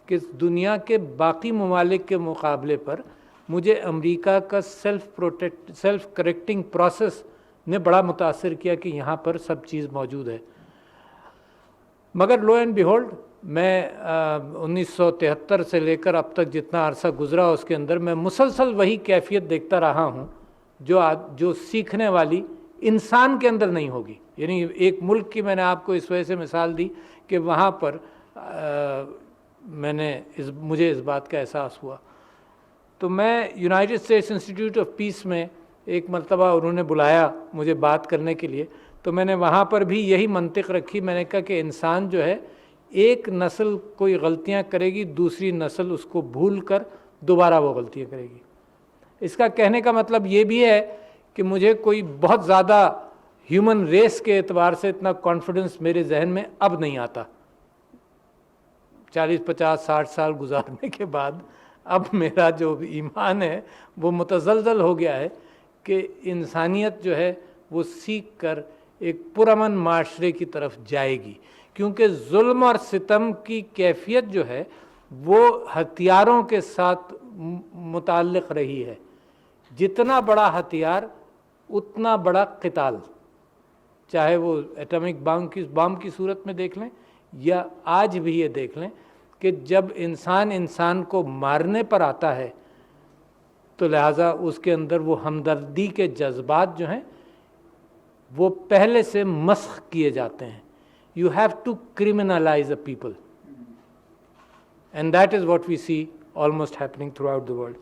کہ دنیا کے باقی ممالک کے مقابلے پر مجھے امریکہ کا سیلف کریکٹنگ پروسیس نے بڑا متاثر کیا کہ یہاں پر سب چیز موجود ہے. مگر لو اینڈ بیہولڈ میں 1973 سے لے کر اب تک جتنا عرصہ گزرا اس کے اندر میں مسلسل وہی کیفیت دیکھتا رہا ہوں جو سیکھنے والی انسان کے اندر نہیں ہوگی. یعنی ایک ملک کی میں نے آپ کو اس وجہ سے مثال دی کہ وہاں پر مجھے اس بات کا احساس ہوا. تو میں United States institute of peace میں ایک مرتبہ انہوں نے بلایا مجھے بات کرنے کے لیے, تو میں نے وہاں پر بھی یہی منطق رکھی. میں نے کہا کہ انسان جو ہے ایک نسل کوئی غلطیاں کرے گی, دوسری نسل اس کو بھول کر دوبارہ وہ غلطیاں کرے گی. اس کا کہنے کا مطلب یہ بھی ہے کہ مجھے کوئی بہت زیادہ ہیومن ریس کے اعتبار سے اتنا کانفیڈنس میرے ذہن میں اب نہیں آتا. 40 50 60 سال گزارنے کے بعد اب میرا جو ایمان ہے وہ متزلزل ہو گیا ہے کہ انسانیت جو ہے وہ سیکھ کر ایک پرامن معاشرے کی طرف جائے گی, کیونکہ ظلم اور ستم کی کیفیت جو ہے وہ ہتھیاروں کے ساتھ متعلق رہی ہے. جتنا بڑا ہتھیار اتنا بڑا قتال, چاہے وہ ایٹمک بام کی صورت میں دیکھ لیں یا آج بھی یہ دیکھ لیں کہ جب انسان کو مارنے پر آتا ہے تو لہٰذا اس کے اندر وہ ہمدردی کے جذبات جو ہیں وہ پہلے سے مسخ کیے جاتے ہیں. You have to criminalize a people. And that is what we see almost happening throughout the world.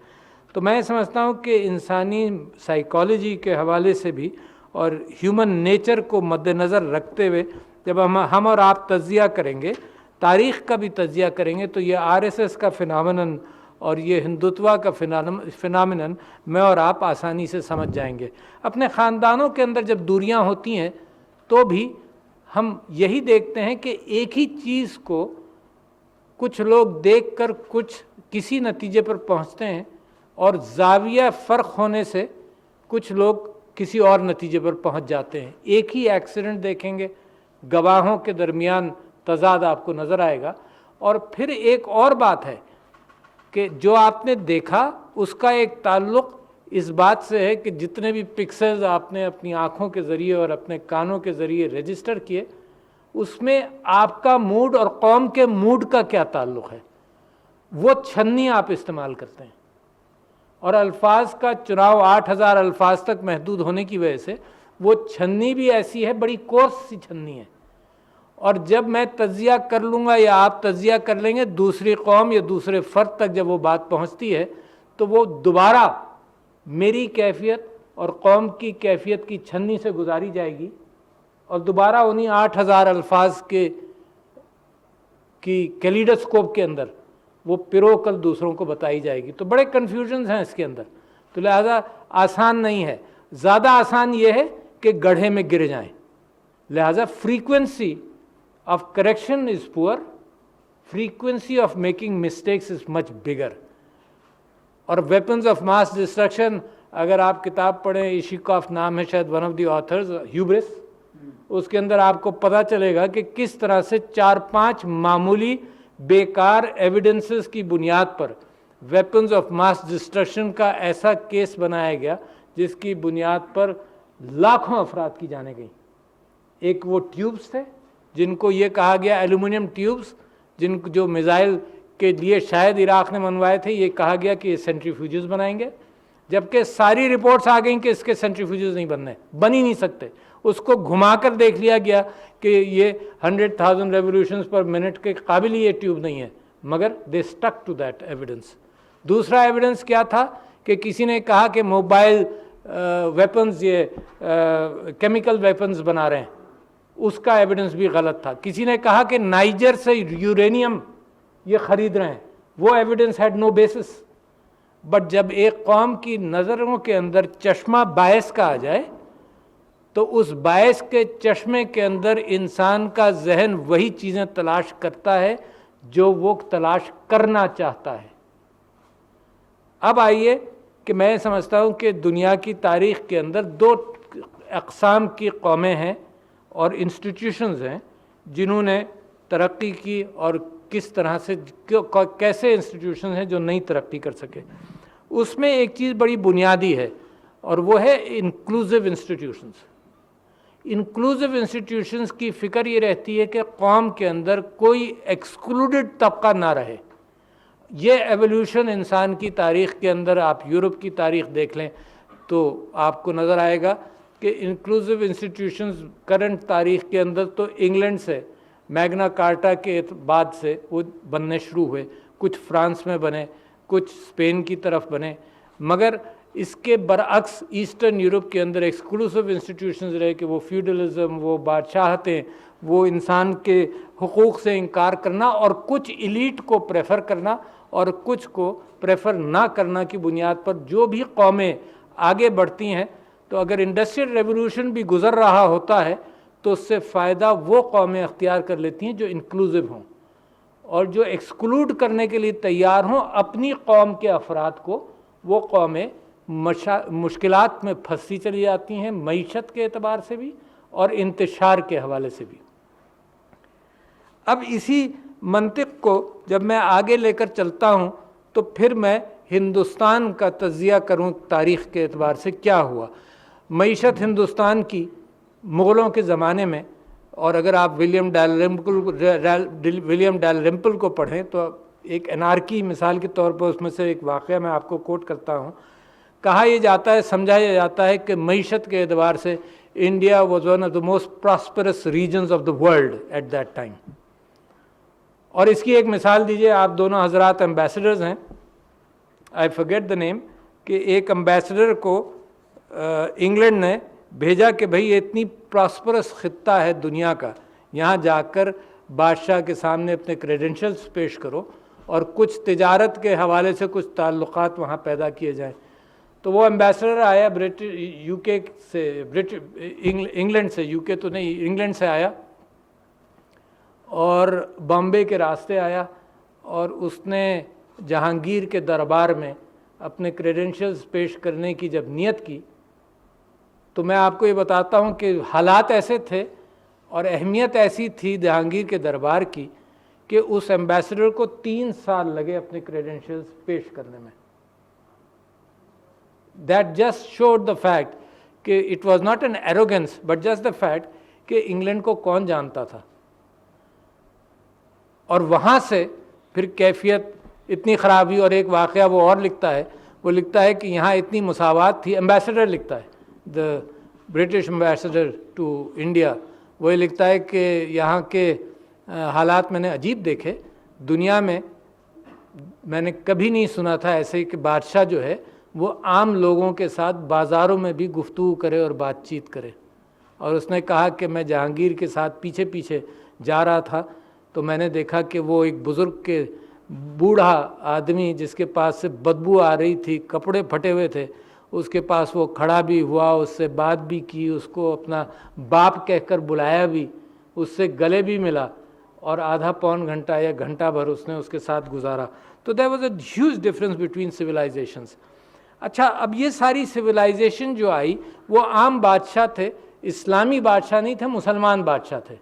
تو میں سمجھتا ہوں کہ انسانی سائیکالوجی کے حوالے سے بھی اور ہیومن نیچر کو مد نظر رکھتے ہوئے جب ہم اور آپ تجزیہ کریں گے, تاریخ کا بھی تجزیہ کریں گے, تو یہ RSS کا فینامنن اور یہ ہندوتوا کا فینامنن میں اور آپ آسانی سے سمجھ جائیں گے. اپنے خاندانوں کے اندر جب دوریاں ہوتی ہیں تو بھی ہم یہی دیکھتے ہیں کہ ایک ہی چیز کو کچھ لوگ دیکھ کر کسی نتیجے پر پہنچتے ہیں اور زاویہ فرق ہونے سے کچھ لوگ کسی اور نتیجے پر پہنچ جاتے ہیں. ایک ہی ایکسیڈنٹ دیکھیں گے, گواہوں کے درمیان تضاد آپ کو نظر آئے گا. اور پھر ایک اور بات ہے کہ جو آپ نے دیکھا اس کا ایک تعلق اس بات سے ہے کہ جتنے بھی پکسلز آپ نے اپنی آنکھوں کے ذریعے اور اپنے کانوں کے ذریعے رجسٹر کیے, اس میں آپ کا موڈ اور قوم کے موڈ کا کیا تعلق ہے. وہ چھنی آپ استعمال کرتے ہیں اور الفاظ کا چناؤ 8000 الفاظ تک محدود ہونے کی وجہ سے وہ چھنی بھی ایسی ہے, بڑی کورس سی چھنی ہے. اور جب میں تجزیہ کر لوں گا یا آپ تجزیہ کر لیں گے, دوسری قوم یا دوسرے فرد تک جب وہ بات پہنچتی ہے تو وہ دوبارہ میری کیفیت اور قوم کی کیفیت کی چھنی سے گزاری جائے گی اور دوبارہ انہی 8000 الفاظ کی کیلیڈوسکوپ کے اندر وہ پرو کل دوسروں کو بتائی جائے گی. تو بڑے کنفیوژنز ہیں اس کے اندر. تو لہذا آسان نہیں ہے. زیادہ آسان یہ ہے کہ گڑھے میں گر جائیں. لہذا فریکوینسی آف کریکشن از پور, فریکوینسی آف میکنگ مسٹیکس از مچ بگر. اور ویپنز آف ماس ڈسٹرکشن, اگر آپ کتاب پڑھیں, ایشیکوف نام ہے شاید ون آف دی آتھرز, ہیوبرس, اس کے اندر آپ کو پتہ چلے گا کہ کس طرح سے 4-5 معمولی بیکار ایویڈنسز کی بنیاد پر ویپنز آف ماس ڈسٹرکشن کا ایسا کیس بنایا گیا جس کی بنیاد پر لاکھوں افراد کی جانیں گئیں. ایک وہ ٹیوبس تھے جن کو یہ کہا گیا ایلومینیم ٹیوبس, جو میزائل کے لیے شاید عراق نے منوائے تھے, یہ کہا گیا کہ یہ سینٹریفیوجز بنائیں گے, جبکہ ساری رپورٹس آ گئیں کہ اس کے سینٹریفیوجز نہیں بن ہی نہیں سکتے. اس کو گھما کر دیکھ لیا گیا کہ یہ 100,000 ریولیوشنز پر منٹ کے قابل ہی یہ ٹیوب نہیں ہے, مگر they stick to that evidence. دوسرا ایویڈنس کیا تھا کہ کسی نے کہا کہ موبائل ویپنز, یہ کیمیکل ویپنز بنا رہے ہیں, اس کا ایویڈنس بھی غلط تھا. کسی نے کہا کہ نائجر سے یورینیم یہ خرید رہے ہیں, وہ evidence had no basis. But جب ایک قوم کی نظروں کے اندر چشمہ باعث کا آ جائے تو اس باعث کے چشمے کے اندر انسان کا ذہن وہی چیزیں تلاش کرتا ہے جو وہ تلاش کرنا چاہتا ہے. اب آئیے کہ میں سمجھتا ہوں کہ دنیا کی تاریخ کے اندر 2 اقسام کی قومیں ہیں اور انسٹیٹیوشنز ہیں جنہوں نے ترقی کی اور کس طرح سے کیسے انسٹیٹیوشن ہیں جو نئی ترقی کر سکے. اس میں ایک چیز بڑی بنیادی ہے اور وہ ہے انکلوزیو انسٹیٹیوشنز. انکلوزیو انسٹیٹیوشنز کی فکر یہ رہتی ہے کہ قوم کے اندر کوئی ایکسکلوڈڈ طبقہ نہ رہے. یہ ایولیوشن انسان کی تاریخ کے اندر آپ یورپ کی تاریخ دیکھ لیں تو آپ کو نظر آئے گا کہ انکلوزیو انسٹیٹیوشنز کرنٹ تاریخ کے اندر تو انگلینڈ سے میگنا کارٹا کے بعد سے وہ بننے شروع ہوئے. کچھ فرانس میں بنے, کچھ اسپین کی طرف بنے, مگر اس کے برعکس ایسٹرن یورپ کے اندر ایکسکلوسیو انسٹیٹیوشنز رہے کہ وہ فیوڈلزم, وہ بادشاہتیں, وہ انسان کے حقوق سے انکار کرنا اور کچھ ایلیٹ کو پریفر کرنا اور کچھ کو پریفر نہ کرنا کی بنیاد پر جو بھی قومیں آگے بڑھتی ہیں. تو اگر انڈسٹریل ریولوشن بھی گزر رہا ہوتا ہے تو اس سے فائدہ وہ قومیں اختیار کر لیتی ہیں جو انکلوزیو ہوں, اور جو ایکسکلوڈ کرنے کے لیے تیار ہوں اپنی قوم کے افراد کو, وہ قومیں مشکلات میں پھنسی چلی جاتی ہیں, معیشت کے اعتبار سے بھی اور انتشار کے حوالے سے بھی. اب اسی منطق کو جب میں آگے لے کر چلتا ہوں تو پھر میں ہندوستان کا تجزیہ کروں تاریخ کے اعتبار سے کیا ہوا. معیشت ہندوستان کی مغلوں کے زمانے میں, اور اگر آپ ولیم ڈیلرمپل کو پڑھیں تو ایک انارکی مثال کے طور پر اس میں سے ایک واقعہ میں آپ کو کوٹ کرتا ہوں. کہا یہ جاتا ہے, سمجھایا جاتا ہے کہ معیشت کے اعتبار سے India was one of the most prosperous regions of the world at that time. اور اس کی ایک مثال دیجئے, آپ دونوں حضرات ایمبیسڈرز ہیں, آئی فرگیٹ دا نیم, کہ ایک ایمبیسڈر کو انگلینڈ نے بھیجا کہ بھئی یہ اتنی پراسپرس خطہ ہے دنیا کا, یہاں جا کر بادشاہ کے سامنے اپنے کریڈنشلز پیش کرو اور کچھ تجارت کے حوالے سے کچھ تعلقات وہاں پیدا کیے جائیں. تو وہ ایمبیسڈر آیا یو کے سے, انگلینڈ سے, یو کے تو نہیں, انگلینڈ سے آیا اور بامبے کے راستے آیا, اور اس نے جہانگیر کے دربار میں اپنے کریڈنشلز پیش کرنے کی جب نیت کی تو میں آپ کو یہ بتاتا ہوں کہ حالات ایسے تھے اور اہمیت ایسی تھی جہانگیر کے دربار کی کہ اس ایمبیسڈر کو 3 سال لگے اپنے کریڈنشلز پیش کرنے میں. That just showed the fact کہ it was not an arrogance but just the fact کہ انگلینڈ کو کون جانتا تھا. اور وہاں سے پھر کیفیت اتنی خراب ہوئی. اور ایک واقعہ وہ اور لکھتا ہے, وہ لکھتا ہے کہ یہاں اتنی مساوات تھی, ایمبیسڈر لکھتا ہے, the British ambassador to India, وہ لکھتا ہے کہ یہاں کے حالات میں نے عجیب دیکھے, دنیا میں میں نے کبھی نہیں سنا تھا ایسے کہ بادشاہ جو ہے وہ عام لوگوں کے ساتھ بازاروں میں بھی گفتگو کرے اور بات چیت کرے. اور اس نے کہا کہ میں جہانگیر کے ساتھ پیچھے پیچھے جا رہا تھا تو میں نے دیکھا کہ وہ ایک بزرگ کے بوڑھا آدمی جس کے پاس سے بدبو آ رہی تھی, کپڑے پھٹے ہوئے تھے, اس کے پاس وہ کھڑا بھی ہوا, اس سے بات بھی کی, اس کو اپنا باپ کہہ کر بلایا بھی, اس سے گلے بھی ملا, اور آدھا پون گھنٹہ یا گھنٹہ بھر اس نے اس کے ساتھ گزارا. تو there was a huge difference between civilizations. اچھا, اب یہ ساری سویلائزیشن جو آئی وہ عام بادشاہ تھے, اسلامی بادشاہ نہیں تھے, مسلمان بادشاہ تھے,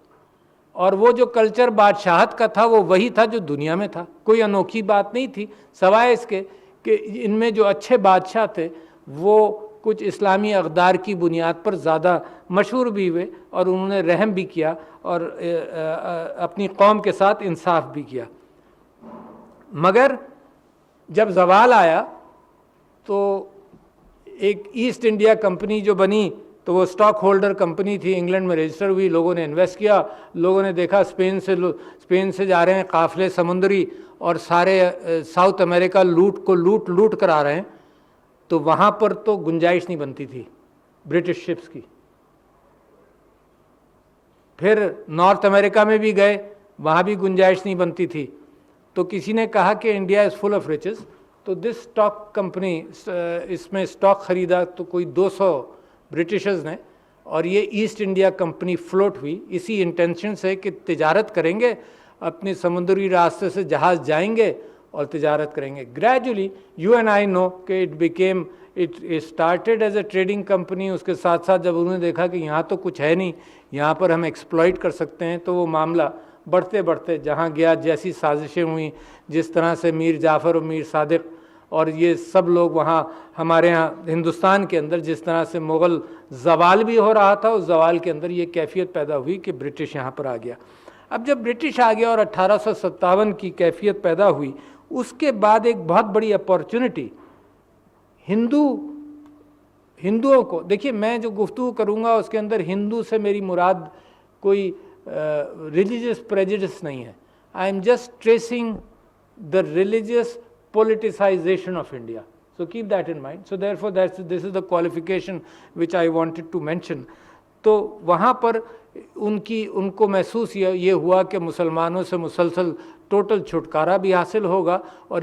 اور وہ جو کلچر بادشاہت کا تھا وہ وہی تھا جو دنیا میں تھا. کوئی انوکھی بات نہیں تھی سوائے اس کے کہ ان میں جو اچھے بادشاہ تھے وہ کچھ اسلامی اقدار کی بنیاد پر زیادہ مشہور بھی ہوئے اور انہوں نے رحم بھی کیا اور اپنی قوم کے ساتھ انصاف بھی کیا. مگر جب زوال آیا تو ایک ایسٹ انڈیا کمپنی جو بنی تو وہ اسٹاک ہولڈر کمپنی تھی, انگلینڈ میں رجسٹر ہوئی, لوگوں نے انویسٹ کیا, لوگوں نے دیکھا اسپین سے جا رہے ہیں قافلے سمندری اور سارے ساؤتھ امریکہ لوٹ کر آ رہے ہیں, تو وہاں پر تو گنجائش نہیں بنتی تھی برٹش شپس کی. پھر نارتھ امریکہ میں بھی گئے, وہاں بھی گنجائش نہیں بنتی تھی. تو کسی نے کہا کہ India is full of riches, تو دس اسٹاک کمپنی, اس میں اسٹاک خریدا تو کوئی 200 برٹشرز نے, اور یہ ایسٹ انڈیا کمپنی فلوٹ ہوئی اسی انٹینشن سے کہ تجارت کریں گے, اپنے سمندری راستے سے جہاز جائیں گے اور تجارت کریں گے. Gradually you and I know کہ it started as a trading company, اس کے ساتھ ساتھ جب انہوں نے دیکھا کہ یہاں تو کچھ ہے نہیں, یہاں پر ہم ایکسپلائٹ کر سکتے ہیں, تو وہ معاملہ بڑھتے بڑھتے جہاں گیا، جیسی سازشیں ہوئیں، جس طرح سے میر جعفر اور میر صادق اور یہ سب لوگ وہاں ہمارے ہاں ہندوستان کے اندر جس طرح سے مغل زوال بھی ہو رہا تھا، اس زوال کے اندر یہ کیفیت پیدا ہوئی کہ برٹش یہاں پر آ گیا۔ اب جب برٹش آ گیا اور 1857 کی کیفیت پیدا ہوئی، اس کے بعد ایک بہت بڑی اپارچونٹی ہندوؤں کو، دیکھیے میں جو گفتگو کروں گا اس کے اندر ہندو سے میری مراد کوئی ریلیجیس پریجڈس نہیں ہے. I am just tracing the religious politicization of India. So keep that in mind. So therefore this is the qualification which I wanted to mention. تو وہاں پر ان کو محسوس یہ ہوا کہ مسلمانوں سے مسلسل ٹوٹل چھٹکارا بھی حاصل ہوگا اور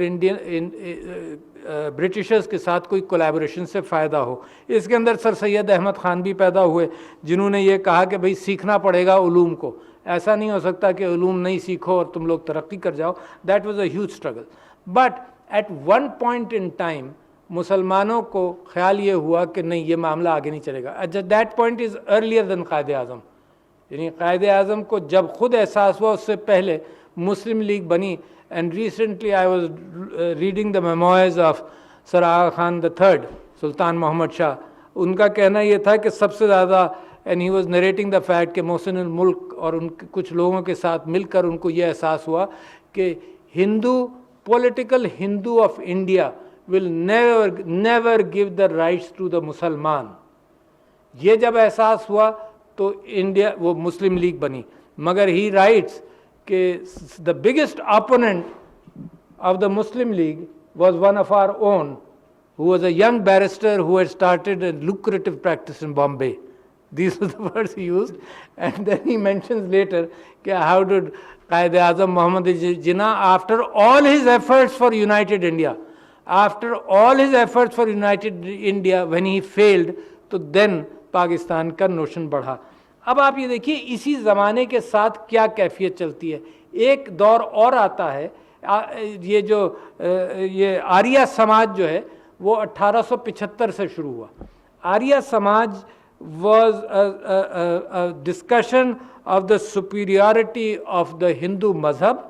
برٹشرز کے ساتھ کوئی کولیبریشن سے فائدہ ہو. اس کے اندر سر سید احمد خان بھی پیدا ہوئے جنہوں نے یہ کہا کہ بھئی سیکھنا پڑے گا علوم کو، ایسا نہیں ہو سکتا کہ علوم نہیں سیکھو اور تم لوگ ترقی کر جاؤ. That was a huge struggle. But at one point in time مسلمانوں کو خیال یہ ہوا کہ نہیں، یہ معاملہ آگے نہیں چلے گا. That point is earlier than Quaid-e-Azam. یعنی قائد اعظم کو جب خود احساس ہوا، اس سے پہلے مسلم لیگ بنی. And recently I was reading the memoirs of Sir Aga Khan the third, Sultan Muhammad Shah. ان کا کہنا یہ تھا کہ سب سے زیادہ and he was narrating the fact کہ محسن الملک اور ان کے کچھ لوگوں کے ساتھ مل کر ان کو یہ احساس ہوا کہ political Hindu of India will never give the rights to the مسلمان. یہ جب احساس ہوا تو انڈیا وہ مسلم لیگ بنی. مگر ہی رائٹس کہ the biggest opponent of the Muslim League was one of our own, who was a young barrister who had started a lucrative practice in Bombay. These were the words he used. And then he mentions later how did Qaid Azam Muhammad Jinnah, after all his efforts for united India, when he failed, تو then Pakistan کا notion بڑھا. اب آپ یہ دیکھیے اسی زمانے کے ساتھ کیا کیفیت چلتی ہے. ایک دور اور آتا ہے، یہ آریہ سماج جو ہے وہ 1875 سے شروع ہوا. آریہ سماج was a discussion of the superiority of the Hindu madhab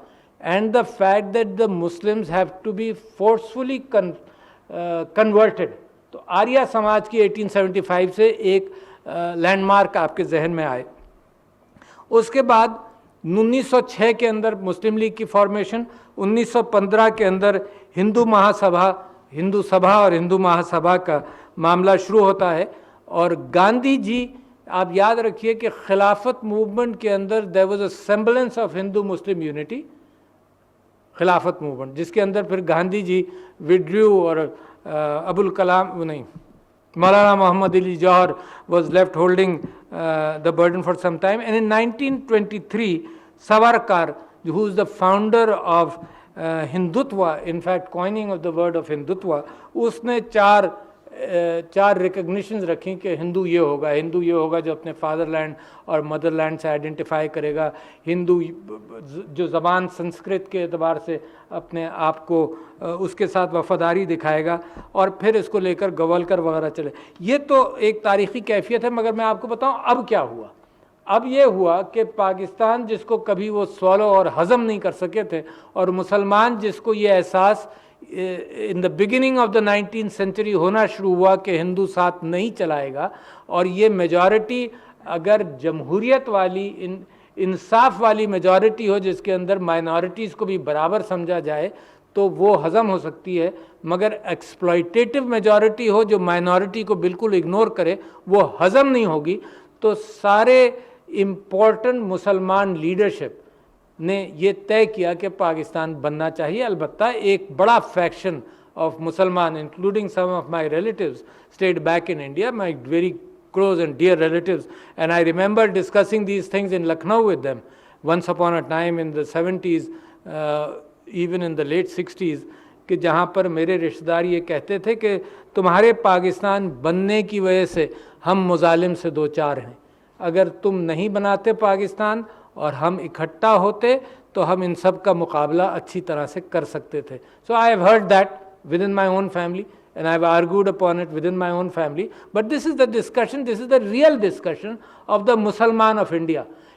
and the fact that the Muslims have to be forcefully converted. تو آریہ سماج کی 1875 سے ایک لینڈ مارک آپ کے ذہن میں آئے. اس کے بعد 1906 کے اندر مسلم لیگ کی فارمیشن، 1915 کے اندر ہندو سبھا اور ہندو مہاسبھا کا معاملہ شروع ہوتا ہے. اور گاندھی جی، آپ یاد رکھیے کہ خلافت موومنٹ کے اندر there was a semblance of Hindu Muslim unity. خلافت موومنٹ جس کے اندر پھر گاندھی جی withdrew اور مولانا محمد Ali Jauhar was left holding the burden for some time. And in 1923 Savarkar, who is the founder of Hindutva, in fact coining of the word of Hindutva, اس نے چار ریکگنیشنز رکھیں کہ ہندو یہ ہوگا جو اپنے فادر لینڈ اور مدر لینڈ سے آئیڈینٹیفائی کرے گا، ہندو جو زبان سنسکرت کے اعتبار سے اپنے آپ کو اس کے ساتھ وفاداری دکھائے گا، اور پھر اس کو لے کر گوالکر وغیرہ چلے. یہ تو ایک تاریخی کیفیت ہے. مگر میں آپ کو بتاؤں اب کیا ہوا. اب یہ ہوا کہ پاکستان جس کو کبھی وہ سوالو اور ہضم نہیں کر سکے تھے، اور مسلمان جس کو یہ احساس in the beginning of the 19th century ہونا شروع ہوا کہ ہندو ساتھ نہیں چلائے گا، اور یہ میجورٹی اگر جمہوریت والی انصاف والی میجورٹی ہو جس کے اندر مائنورٹیز کو بھی برابر سمجھا جائے تو وہ ہضم ہو سکتی ہے. مگر ایکسپلائٹیٹو میجورٹی ہو جو مائنورٹی کو بالکل اگنور کرے، وہ ہضم نہیں ہوگی. تو سارے امپورٹنٹ مسلمان لیڈرشپ نے یہ طے کیا کہ پاکستان بننا چاہیے. البتہ ایک بڑا فیکشن آف مسلمان including some of my relatives stayed back in India, my very close and dear relatives, and I remember discussing these things in Lucknow with them once upon a time in the 70s, even in the late 60s, کہ جہاں پر میرے رشتہ دار یہ کہتے تھے کہ تمہارے پاکستان بننے کی وجہ سے ہم مظالم سے دو چار ہیں. اگر تم نہیں بناتے پاکستان اور ہم اکٹھا ہوتے تو ہم ان سب کا مقابلہ اچھی طرح سے کر سکتے تھے. So I have heard that within my own family, and I've argued upon it within my own family, but this is the discussion, this is the real discussion of the Mussalman of India.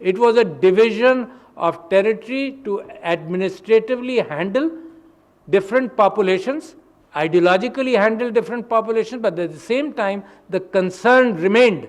It was a division of territory to administratively handle different populations, ideologically handle different populations, but at the same time the concern remained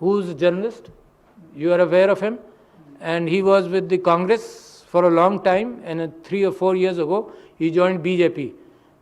who is a journalist, you are aware of him, and he was with the Congress for a long time, and 3 or 4 years ago he joined BJP.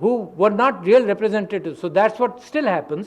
who were not real representatives. So that's what still happens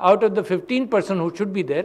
out of the 15% who should be there,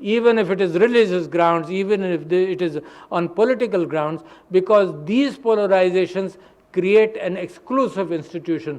even if it is religious grounds, even if it is on political grounds, because these polarizations create an exclusive institution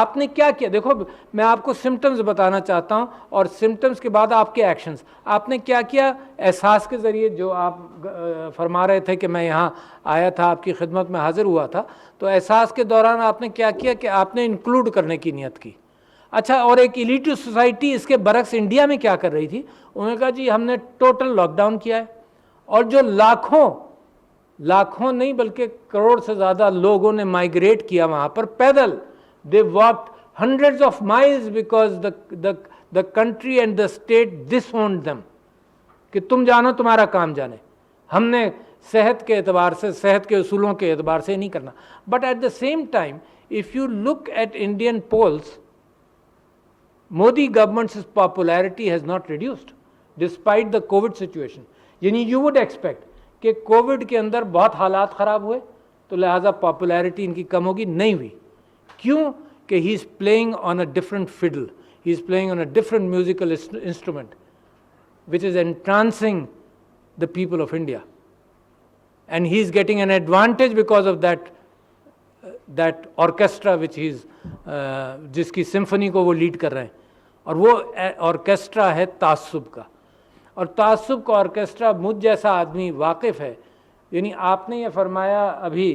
آپ نے کیا کیا؟ دیکھو میں آپ کو symptoms بتانا چاہتا ہوں اور سمٹمز کے بعد آپ کے ایکشنز. آپ نے کیا کیا احساس کے ذریعے؟ جو آپ فرما رہے تھے کہ میں یہاں آیا تھا، آپ کی خدمت میں حاضر ہوا تھا، تو احساس کے دوران آپ نے کیا کیا کہ آپ نے انکلوڈ کرنے کی نیت کی. اچھا، اور ایک ایلیٹو سوسائٹی اس کے برعکس انڈیا میں کیا کر رہی تھی؟ انہوں نے کہا جی ہم نے ٹوٹل لاک ڈاؤن کیا ہے، اور جو لاکھوں نہیں بلکہ کروڑ سے زیادہ لوگوں نے مائیگریٹ کیا وہاں پر پیدل. They walked hundreds of miles because the country and the state disowned them. کہ تم جانو تمہارا کام جانے، ہم نے صحت کے اعتبار سے، صحت کے اصولوں کے اعتبار سے نہیں کرنا. But at the same time, if you look at Indian polls, Modi government's popularity has not reduced despite the COVID situation. یعنی you would expect کہ کووڈ کے اندر بہت حالات خراب ہوئے تو لہٰذا پاپولیرٹی ان کی کم ہوگی، نہیں ہوئی. کیوں؟ کہ he is playing on a different fiddle, he is playing on a different musical instrument which is entrancing the people of India, and he is getting an advantage because of that orchestra which he is جس کی symphony کو وہ lead کر رہے ہیں. اور وہ orchestra ہے تعصب کا، اور تعصب کا آرکیسٹرا مجھ جیسا آدمی واقف ہے. یعنی آپ نے یہ فرمایا ابھی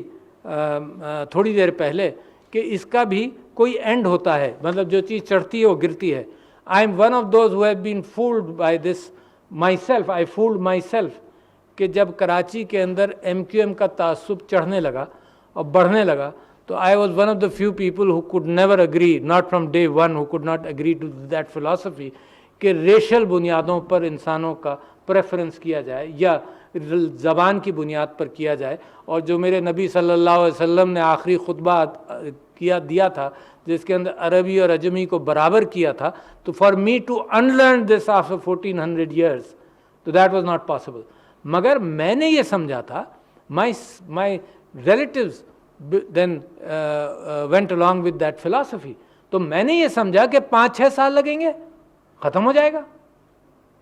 تھوڑی دیر پہلے کہ اس کا بھی کوئی اینڈ ہوتا ہے، مطلب جو چیز چڑھتی ہے وہ گرتی ہے. I am one of those who have been fooled by this myself. I fooled myself کہ جب کراچی کے اندر MQM کا تعصب چڑھنے لگا اور بڑھنے لگا تو I was one of the few people who could never agree, not from day one, who could not agree to that philosophy کہ ریشل بنیادوں پر انسانوں کا پریفرنس کیا جائے یا زبان کی بنیاد پر کیا جائے. اور جو میرے نبی صلی اللہ علیہ وسلم نے آخری خطبہ دیا تھا جس کے اندر عربی اور عجمی کو برابر کیا تھا، تو for me to unlearn this after 1400 years تو دیٹ واز ناٹ پاسبل. مگر میں نے یہ سمجھا تھا، my relatives then went along with that philosophy. تو میں نے یہ سمجھا کہ 5-6 سال لگیں گے، ختم ہو جائے گا.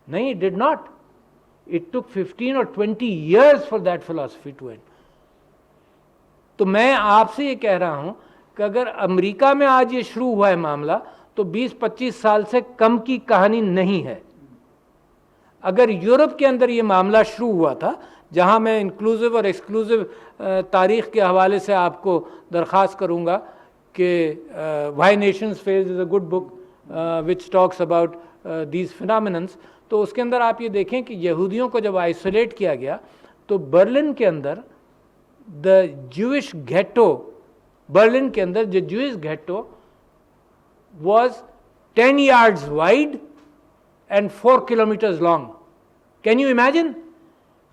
نہیں، it did not. It took 15 or 20 years for that philosophy to end. تو میں آپ سے یہ کہہ رہا ہوں کہ اگر امریکہ میں آج یہ شروع ہوا ہے معاملہ تو 20-25 سال سے کم کی کہانی نہیں ہے. اگر یورپ کے اندر یہ معاملہ شروع ہوا تھا، جہاں میں انکلوزیو اور ایکسکلوزیو تاریخ کے حوالے سے آپ کو درخواست کروں گا کہ Why Nations Fail is a good book which talks about these phenomenons. تو اس کے اندر آپ یہ دیکھیں کہ یہودیوں کو جب آئسولیٹ کیا گیا تو برلن کے اندر دا جوئش گھیٹو، برلن کے اندر جو Jewish گھیٹو was 10 yards wide and 4 kilometers long. Can you imagine?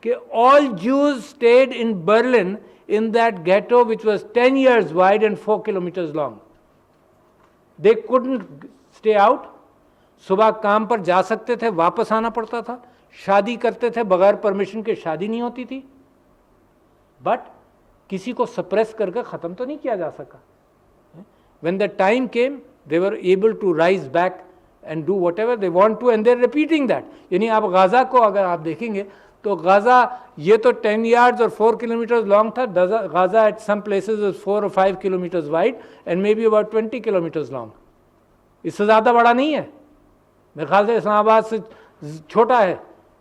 کہ all Jews stayed in Berlin in that ghetto which was 10 years wide and 4 kilometers long. They couldn't stay out. صبح کام پر جا سکتے تھے، واپس آنا پڑتا تھا. شادی کرتے تھے بغیر پرمیشن کے، شادی نہیں ہوتی تھی. بٹ کسی کو سپریس کر کے ختم تو نہیں کیا جا سکا. When the time came, they were able to rise back and do whatever they want to, and they're repeating that. یعنی آپ غازہ کو اگر آپ دیکھیں گے تو غازہ یہ تو 10 yards اور 4 kilometers long تھا. غازہ at some places is 4 or 5 kilometers wide and maybe about 20 kilometers long. اس سے زیادہ بڑا نہیں ہے. میرے خیال سے اسلام آباد سے چھوٹا ہے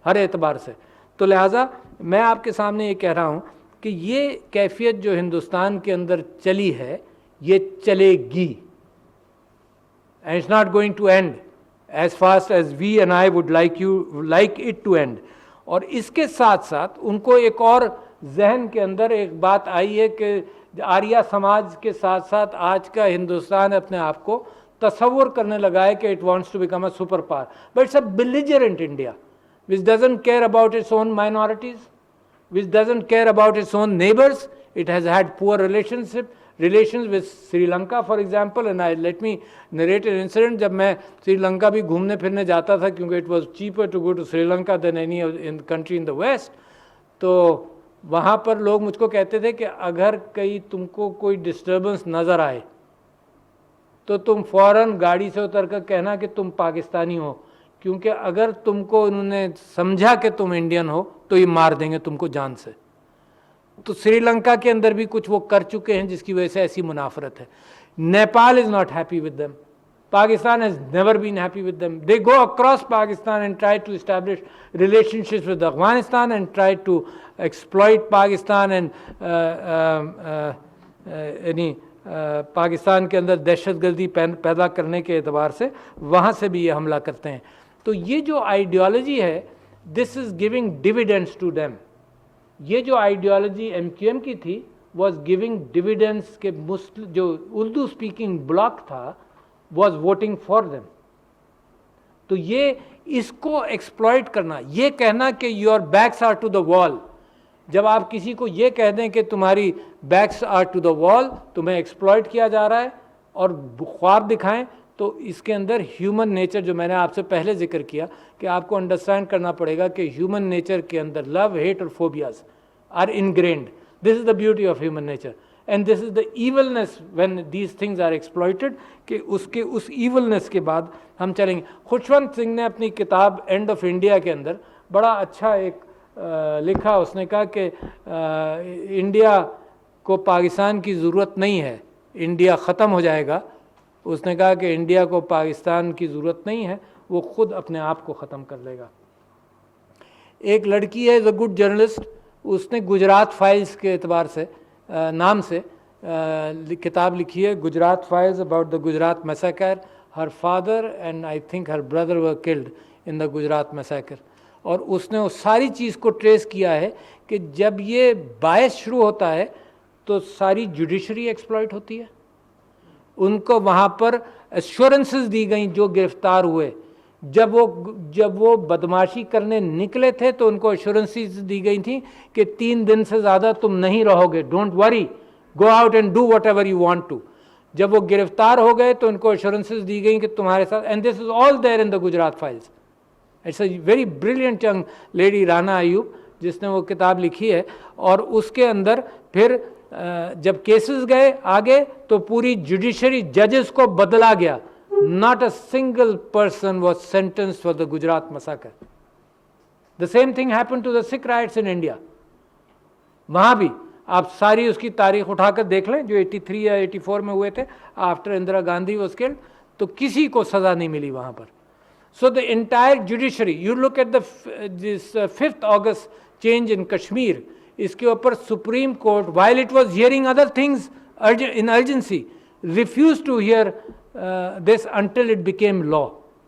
ہر اعتبار سے. تو لہٰذا میں آپ کے سامنے یہ کہہ رہا ہوں کہ یہ کیفیت جو ہندوستان کے اندر چلی ہے یہ چلے گی. And it's not going to end as fast as we and I would like it to end. اور اس کے ساتھ ساتھ ان کو ایک اور ذہن کے اندر ایک بات آئی ہے کہ آریہ سماج کے ساتھ ساتھ آج کا ہندوستان اپنے آپ کو تصور کرنے لگا ہے کہ it wants to become a super power. But it's a belligerent India which doesn't care about its own minorities, which doesn't care about its own neighbors. It has had poor relations with Sri Lanka, for example. And let me narrate an incident. جب میں سری لنکا بھی گھومنے پھرنے جاتا تھا کیونکہ it was cheaper to go to Sri Lanka than any country in the West. تو وہاں پر لوگ مجھ کو کہتے تھے کہ اگر کہیں تم کو کوئی ڈسٹربنس نظر آئے تو تم فوراً گاڑی سے اتر کر کہنا کہ تم پاکستانی ہو، کیونکہ اگر تم کو انہوں نے سمجھا کہ تم انڈین ہو تو یہ مار دیں گے تم کو جان سے. تو سری لنکا کے اندر بھی کچھ وہ کر چکے ہیں جس کی وجہ سے ایسی منافرت ہے. Nepal is not happy with them. Pakistan has never been happy with them. They go across Pakistan and try to establish relationships with Afghanistan and try to exploit Pakistan and Pakistan کے اندر دہشت گردی پیدا کرنے کے اعتبار سے وہاں سے بھی یہ حملہ کرتے ہیں. تو یہ جو آئیڈیالوجی ہے this is giving dividends to them. یہ جو آئیڈیالوجی ایم کیو ایم کی تھی واز گیونگ ڈویڈنڈس کے جو اردو اسپیکنگ بلاک تھا واز ووٹنگ فار دیم. تو یہ اس کو ایکسپلائٹ کرنا, یہ کہنا کہ your backs are to the wall, جب آپ کسی کو یہ کہہ دیں کہ تمہاری بیکس آر ٹو دا وال, تمہیں ایکسپلائٹ کیا جا رہا ہے اور خواب دکھائیں, تو اس کے اندر ہیومن نیچر جو میں نے آپ سے پہلے ذکر کیا کہ آپ کو انڈرسٹینڈ کرنا پڑے گا کہ ہیومن نیچر کے اندر لو, ہیٹ اور phobias are engrained. This is the beauty of human nature and this is the evilness when these things are exploited, کہ اس ایولنس کے بعد ہم چلیں گے. خوشونت سنگھ نے اپنی کتاب اینڈ آف انڈیا کے اندر بڑا اچھا ایک لکھا, اس نے کہا کہ انڈیا کو پاکستان کی ضرورت نہیں ہے, انڈیا ختم ہو جائے گا. اس نے کہا کہ انڈیا کو پاکستان کی ضرورت نہیں ہے, وہ خود اپنے آپ کو ختم کر لے گا. ایک لڑکی ہے اے گڈ جرنلسٹ, اس نے گجرات فائلز کے اعتبار سے نام سے کتاب لکھی ہے, Gujarat files about the Gujarat massacre. Her father and I think Hare brother were killed in the Gujarat massacre. اور اس نے اس ساری چیز کو ٹریس کیا ہے کہ جب یہ باعث شروع ہوتا ہے تو ساری جوڈیشری ایکسپلائٹ ہوتی ہے. ان کو وہاں پر ایشورنسز دی گئیں جو گرفتار ہوئے, جب وہ بدماشی کرنے نکلے تھے تو ان کو ایشورنسز دی گئی تھیں کہ 3 دن سے زیادہ تم نہیں رہو گے, don't worry, go out and do whatever you want to. جب وہ گرفتار ہو گئے تو ان کو ایشورنسز دی گئیں کہ تمہارے ساتھ, and this is all there in the Gujarat files. It's a very brilliant young lady Rana Ayyub جس نے وہ کتاب لکھی ہے, اور اس کے اندر پھر جب کیسز گئے آگے تو پوری جوڈیشری ججز کو بدلا گیا. Not a single person was sentenced for the Gujarat massacre. The same thing happen to the Sikh riots in India. وہاں بھی آپ ساری اس کی تاریخ اٹھا کر دیکھ لیں جو 83 یا 84 میں ہوئے تھے after Indira Gandhi was killed, تو کسی کو سزا نہیں ملی وہاں پر. So the entire judiciary, you look at this 5th August change in Kashmir, اس کے اوپر Supreme Court, while it was hearing other things in urgency, refused to hear this until it became law.